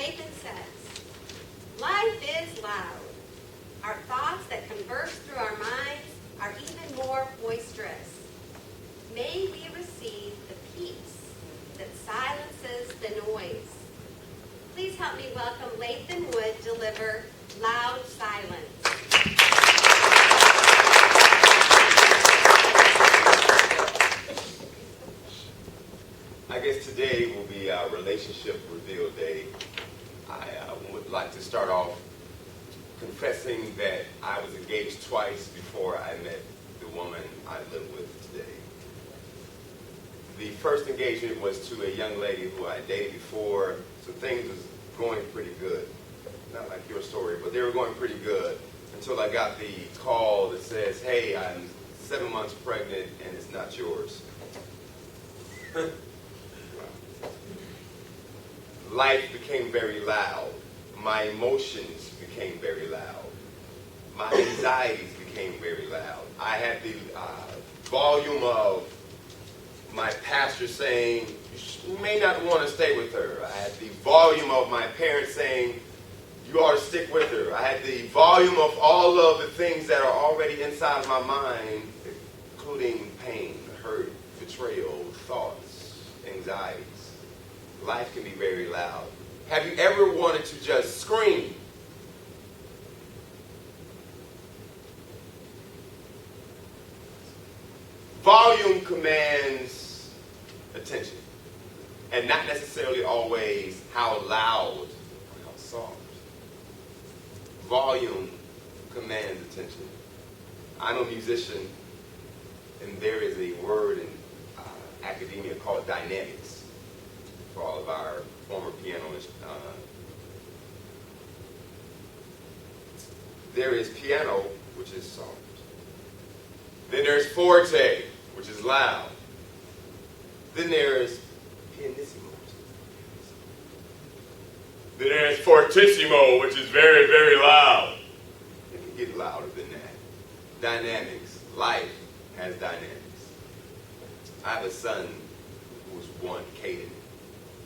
Lathan says, life is loud. Our thoughts that converse through our minds are even more boisterous. May we receive the peace that silences the noise. Please help me welcome Lathan Wood deliver Loud Silence. I guess today will be our relationship reveal day. I would like to start off confessing that I was engaged twice before I met the woman I live with today. The first engagement was to a young lady who I dated before, so things was going pretty good. Not like your story, but they were going pretty good until I got the call that says, hey, I'm 7 months pregnant and it's not yours. Life became very loud. My emotions became very loud. My anxieties became very loud. I had the volume of my pastor saying, you may not want to stay with her. I had the volume of my parents saying, you ought to stick with her. I had the volume of all of the things that are already inside my mind, including pain, hurt, betrayal, thoughts, anxieties. Life can be very loud. Have you ever wanted to just scream? Volume commands attention, and not necessarily always how loud or how soft. Volume commands attention. I'm a musician, and there is a word in academia called dynamics. For all of our former pianists, there is piano, which is soft. Then there's forte, which is loud. Then there's pianissimo. Then there's fortissimo, which is very, very loud. It can get louder than that. Dynamics. Life has dynamics. I have a son who's one, Caden.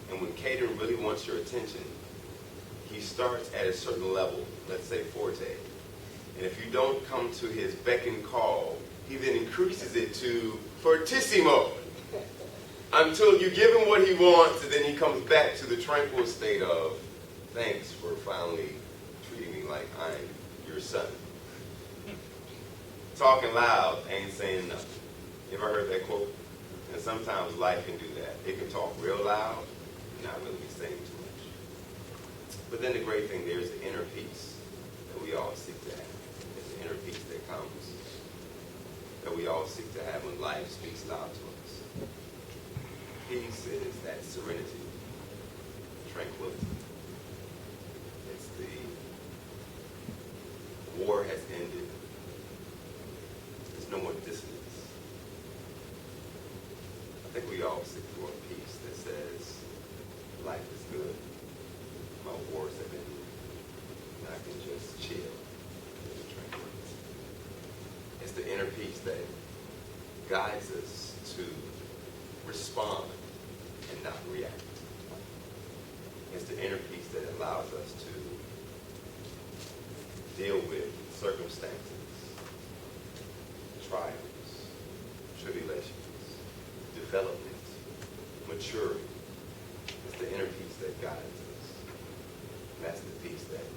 And when Caden really wants your attention, he starts at a certain level, let's say forte. And if you don't come to his beck and call, he then increases it to fortissimo until you give him what he wants, and then he comes back to the tranquil state of, thanks for finally treating me like I'm your son. Talking loud ain't saying nothing. You ever heard that quote? And sometimes life can do that. It can talk real loud, not really saying too much. But then the great thing, there's the inner peace that we all seek to have. There's the inner peace that comes, that we all seek to have when life speaks loud to us. Peace is that serenity, tranquility. It's the war has ended. There's no more dissonance. I think we all seek for a peace that says, life is good. My wars have ended. And I can just chill in tranquility. It's the inner peace that guides us to respond and not react. It's the inner peace that allows us to deal with circumstances, trials, tribulations, development, maturity. It's the inner peace that guides us. And that's the peace that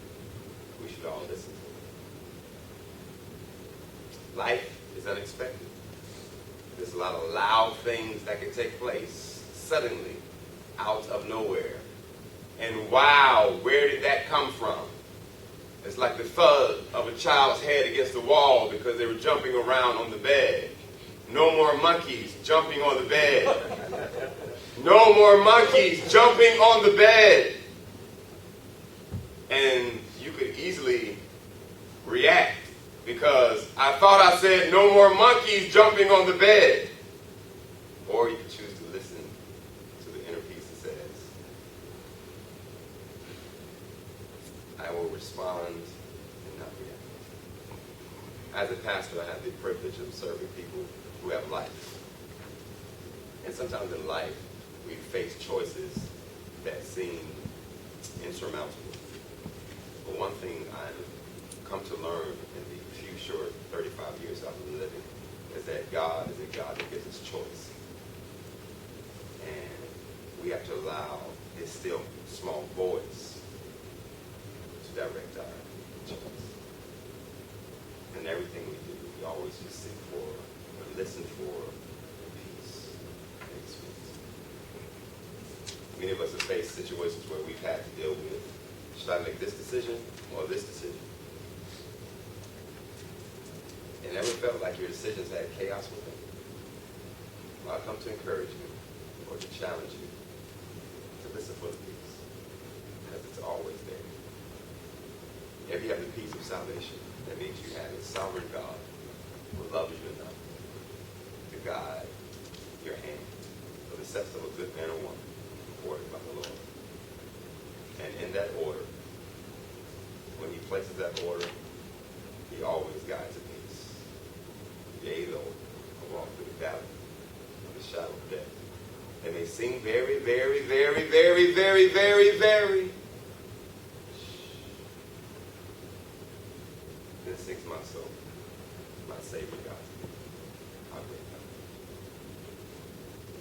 we should all listen to. Life is unexpected. There's a lot of loud things that can take place suddenly, out of nowhere. And wow, where did that come from? It's like the thud of a child's head against the wall because they were jumping around on the bed. No more monkeys jumping on the bed. No more monkeys jumping on the bed. And you could easily react because I thought I said no more monkeys jumping on the bed. Or you could choose to listen to the inner peace that says, I will respond and not react. As a pastor, I have the privilege of serving people who have life. And sometimes in life, we face choices that seem insurmountable. But one thing I've come to learn in the few short 35 years I've been living is that God is a God that gives us choice. And we have to allow his still small voice to direct our choice. In everything we do, we always just seek for or listen for peace and experience. Many of us have faced situations where we've had to deal with, should I make this decision or this decision? And never felt like your decisions had chaos with them? Well, I come to encourage you or to challenge you to listen for the peace, because it's always there. If you have the peace of salvation, that means you have a sovereign God who loves you enough to guide your hand for the steps of a good man or woman ordered by the Lord. And in that order, when he places that order, he always guides a peace. Yea, though I walk through the valley of the shadow of death. It may seem very, very, very, very, very, very, very. Then sings my soul, my Savior God, our great God.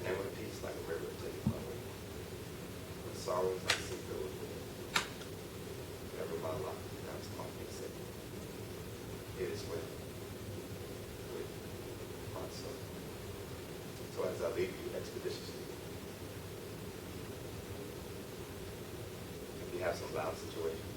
And with peace like a river takes my way. When sorrows I see filled with wind. Whatever my lot, God's called me to say, it is well with my soul. So as I leave you expeditiously, if you have some loud situations,